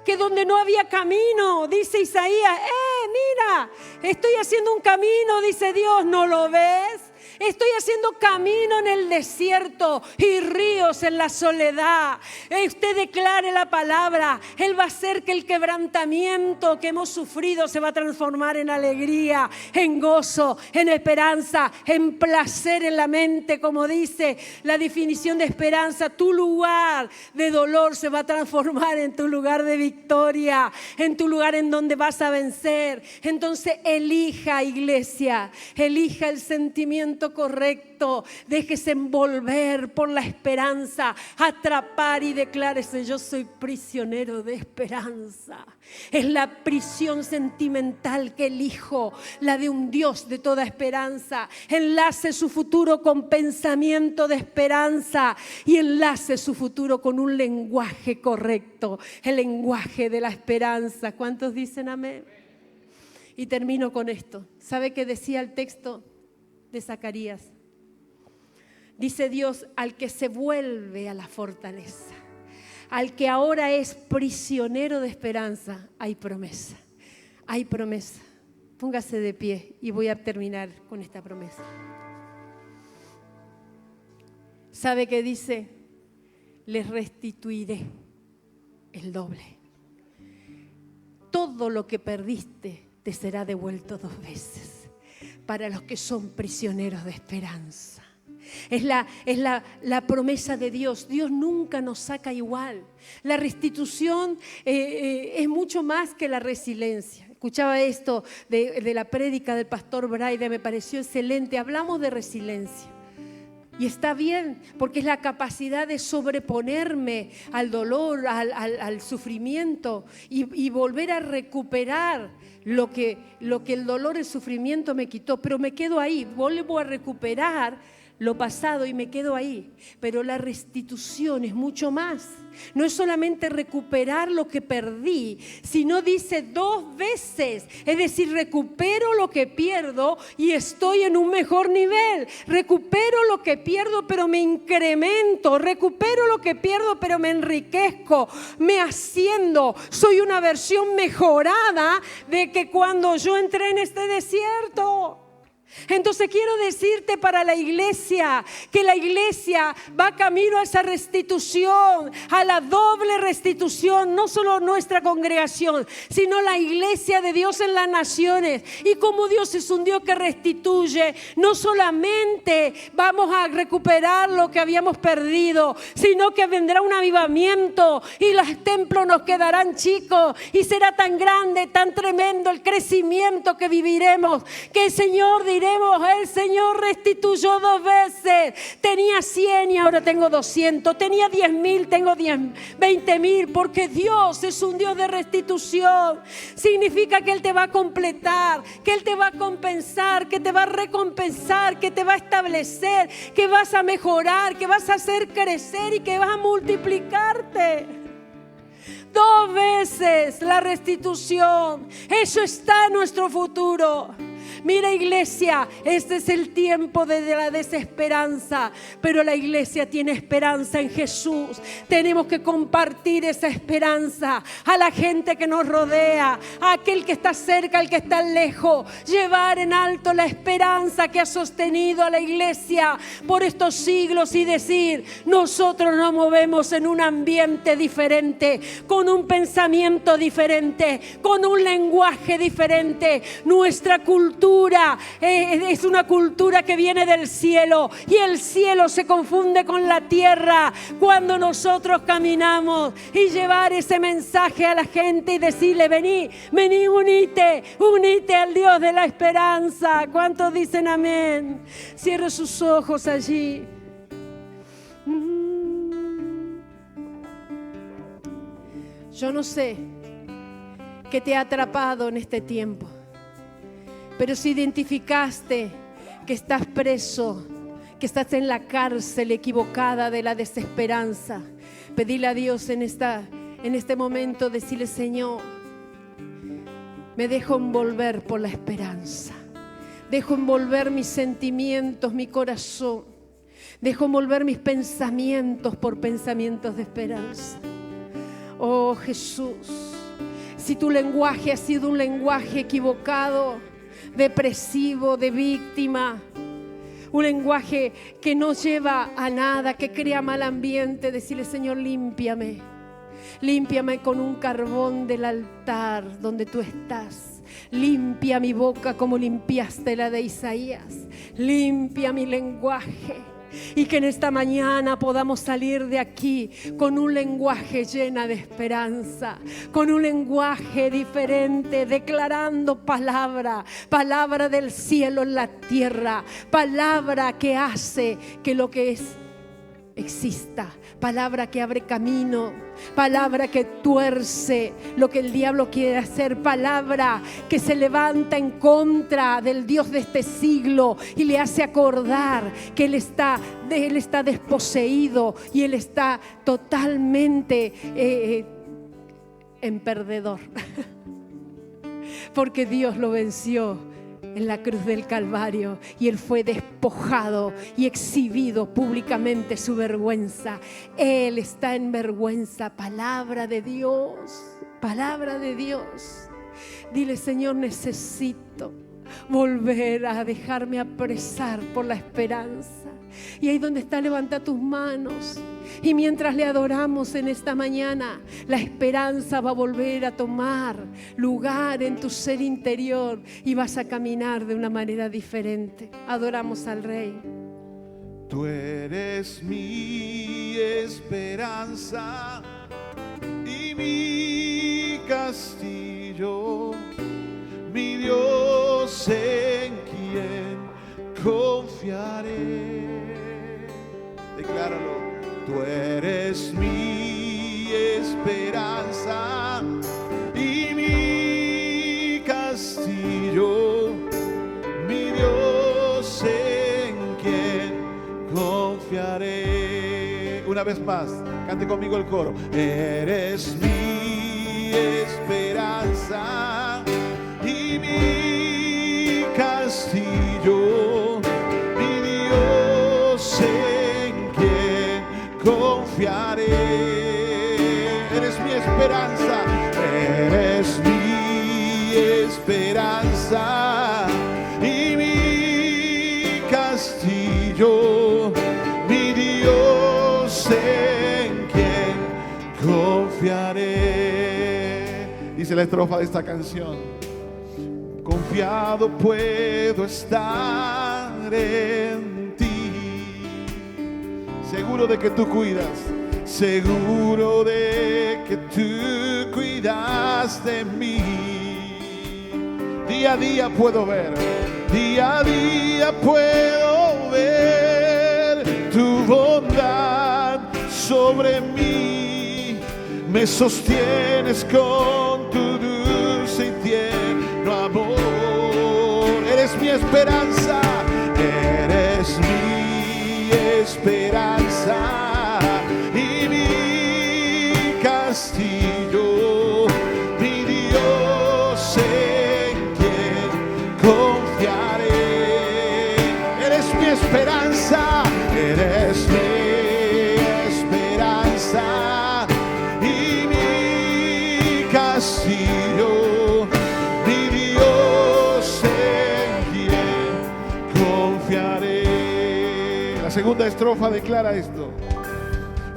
que donde no había camino, dice Isaías, mira, estoy haciendo un camino, dice Dios, ¿no lo ves? Estoy haciendo camino en el desierto y ríos en la soledad. Usted declare la palabra. Él va a hacer que el quebrantamiento que hemos sufrido se va a transformar en alegría, en gozo, en esperanza, en placer en la mente. Como dice la definición de esperanza, tu lugar de dolor se va a transformar en tu lugar de victoria, en tu lugar en donde vas a vencer. Entonces elija, iglesia, elija el sentimiento correcto, déjese envolver por la esperanza, atrapar y declárese: yo soy prisionero de esperanza. Es la prisión sentimental que elijo, la de un Dios de toda esperanza. Enlace su futuro con pensamiento de esperanza y enlace su futuro con un lenguaje correcto, el lenguaje de la esperanza. ¿Cuántos dicen amén? Y termino con esto. ¿Sabe qué decía el texto de Zacarías? Dice Dios: al que se vuelve a la fortaleza, al que ahora es prisionero de esperanza, hay promesa, hay promesa. Póngase de pie y voy a terminar con esta promesa. ¿Sabe qué dice? Les restituiré el doble. Todo lo que perdiste te será devuelto 2 veces. Para los que son prisioneros de esperanza. Es la promesa de Dios. Dios nunca nos saca igual. La restitución es mucho más que la resiliencia. Escuchaba esto de la prédica del pastor Braida, me pareció excelente. Hablamos de resiliencia. Y está bien, porque es la capacidad de sobreponerme al dolor, al sufrimiento y volver a recuperar lo que el dolor, el sufrimiento me quitó. Pero me quedo ahí, vuelvo a recuperar lo pasado y me quedo ahí. Pero la restitución es mucho más. No es solamente recuperar lo que perdí, sino dice 2 veces. Es decir, recupero lo que pierdo y estoy en un mejor nivel. Recupero lo que pierdo, pero me incremento. Recupero lo que pierdo, pero me enriquezco. Me asciendo. Soy una versión mejorada de que cuando yo entré en este desierto. Entonces quiero decirte para la iglesia que la iglesia va camino a esa restitución, a la doble restitución, no solo nuestra congregación, sino la iglesia de Dios en las naciones. Y como Dios es un Dios que restituye, no solamente vamos a recuperar lo que habíamos perdido, sino que vendrá un avivamiento y los templos nos quedarán chicos y será tan grande, tan tremendo el crecimiento que viviremos, que el Señor dirá: el Señor restituyó 2 veces. Tenía 100 y ahora tengo 200. Tenía 10,000, tengo 20,000. Porque Dios es un Dios de restitución. Significa que Él te va a completar, que Él te va a compensar, que te va a recompensar, que te va a establecer, que vas a mejorar, que vas a hacer crecer y que vas a multiplicarte. 2 veces la restitución. Eso está en nuestro futuro. Mira, iglesia, este es el tiempo de la desesperanza, pero la iglesia tiene esperanza en Jesús. Tenemos que compartir esa esperanza a la gente que nos rodea, a aquel que está cerca, al que está lejos. Llevar en alto la esperanza que ha sostenido a la iglesia por estos siglos y decir: nosotros nos movemos en un ambiente diferente, con un pensamiento diferente, con un lenguaje diferente. Nuestra cultura es una cultura que viene del cielo, y el cielo se confunde con la tierra cuando nosotros caminamos, y llevar ese mensaje a la gente y decirle: vení, unite al Dios de la esperanza. ¿Cuántos dicen amén? Cierre sus ojos allí. Yo no sé qué te ha atrapado en este tiempo, pero si identificaste que estás preso, que estás en la cárcel equivocada de la desesperanza, pedile a Dios en este momento, decirle: Señor, me dejo envolver por la esperanza, dejo envolver mis sentimientos, mi corazón, dejo envolver mis pensamientos por pensamientos de esperanza. Oh Jesús, si tu lenguaje ha sido un lenguaje equivocado, depresivo, de víctima, un lenguaje que no lleva a nada, que crea mal ambiente, decirle: Señor, límpiame con un carbón del altar donde tú estás. Limpia mi boca como limpiaste la de Isaías. Limpia mi lenguaje. Y que en esta mañana podamos salir de aquí con un lenguaje lleno de esperanza, con un lenguaje diferente, declarando palabra del cielo en la tierra, palabra que hace que lo que es exista, palabra que abre camino, palabra que tuerce lo que el diablo quiere hacer, palabra que se levanta en contra del Dios de este siglo y le hace acordar que Él está desposeído y Él está totalmente en perdedor, porque Dios lo venció en la cruz del Calvario y Él fue despojado y exhibido públicamente su vergüenza. Él está en vergüenza. Palabra de Dios, palabra de Dios. Dile: Señor, necesito volver a dejarme apresar por la esperanza. Y ahí donde está, levanta tus manos. Y mientras le adoramos en esta mañana, la esperanza va a volver a tomar lugar en tu ser interior y vas a caminar de una manera diferente. Adoramos al Rey. Tú eres mi esperanza y mi castillo, mi Dios en quien confiaré. Decláralo. Tú eres mi esperanza y mi castillo, mi Dios en quien confiaré. Una vez más, cante conmigo el coro. Eres mi esperanza y mi castillo, mi Dios en quien confiaré. Eres mi esperanza, eres mi esperanza y mi castillo, mi Dios en quien confiaré. Dice la estrofa de esta canción: confiado puedo estar en ti, seguro de que tú cuidas, seguro de que tú cuidas de mí. Día a día puedo ver, día a día puedo ver tu bondad sobre mí. Me sostienes con tu dulce y tierno amor. Eres mi esperanza, eres mi esperanza y mi castillo, mi Dios en quien confiar. segunda estrofa declara esto: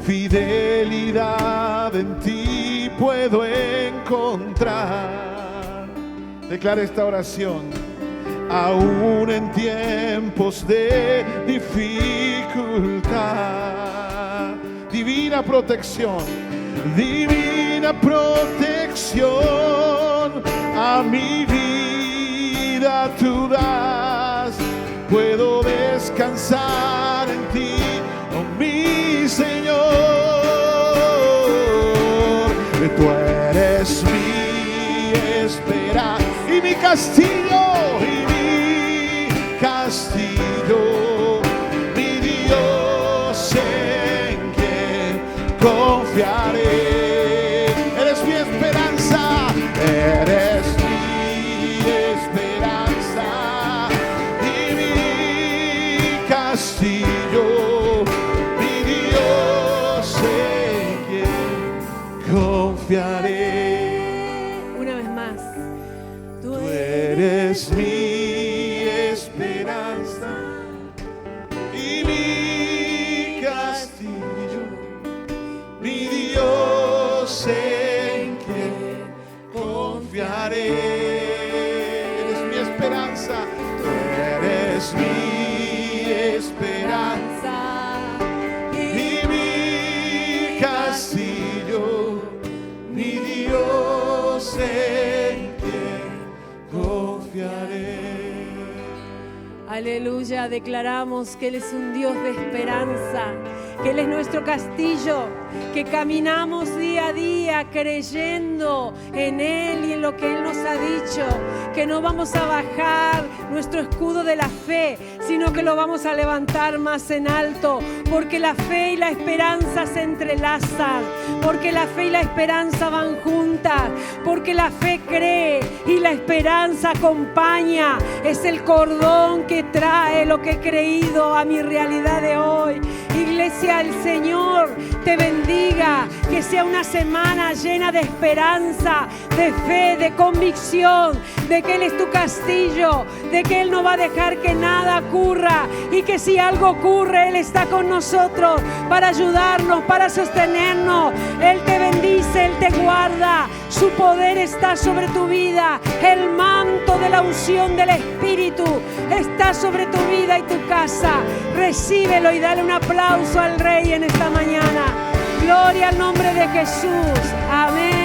fidelidad en ti puedo encontrar. Declara esta oración: aún en tiempos de dificultad. Divina protección, divina protección a mi vida tú das. Puedo descansar en ti, oh mi Señor. Tú eres mi esperanza y mi castillo, mi Dios en quien confiaré. Eres mi esperanza, eres mi esperanza y mi castillo, mi Dios en quien confiaré. Una vez más. Tú eres mi esperanza y mi castillo, mi Dios en quien confiaré. Eres mi esperanza, tú eres mi esperanza y mi castillo, mi Dios en quien confiaré. Aleluya, declaramos que Él es un Dios de esperanza, que Él es nuestro castillo, que caminamos día a día creyendo en Él y en lo que Él nos ha dicho, que no vamos a bajar nuestro escudo de la fe, sino que lo vamos a levantar más en alto, porque la fe y la esperanza se entrelazan, porque la fe y la esperanza van juntas, porque la fe cree y la esperanza acompaña. Es el cordón que trae lo que he creído a mi realidad de hoy. Iglesia, el Señor te bendiga, que sea una semana llena de esperanza, de fe, de convicción, de que Él es tu castillo, de que Él no va a dejar que nada ocurra y que si algo ocurre, Él está con nosotros para ayudarnos, para sostenernos. Él te bendice, Él te guarda, su poder está sobre tu vida, el manto de la unción del Espíritu está sobre tu vida y tu casa. Recíbelo y dale un aplauso al Rey en esta mañana. Gloria al nombre de Jesús. Amén.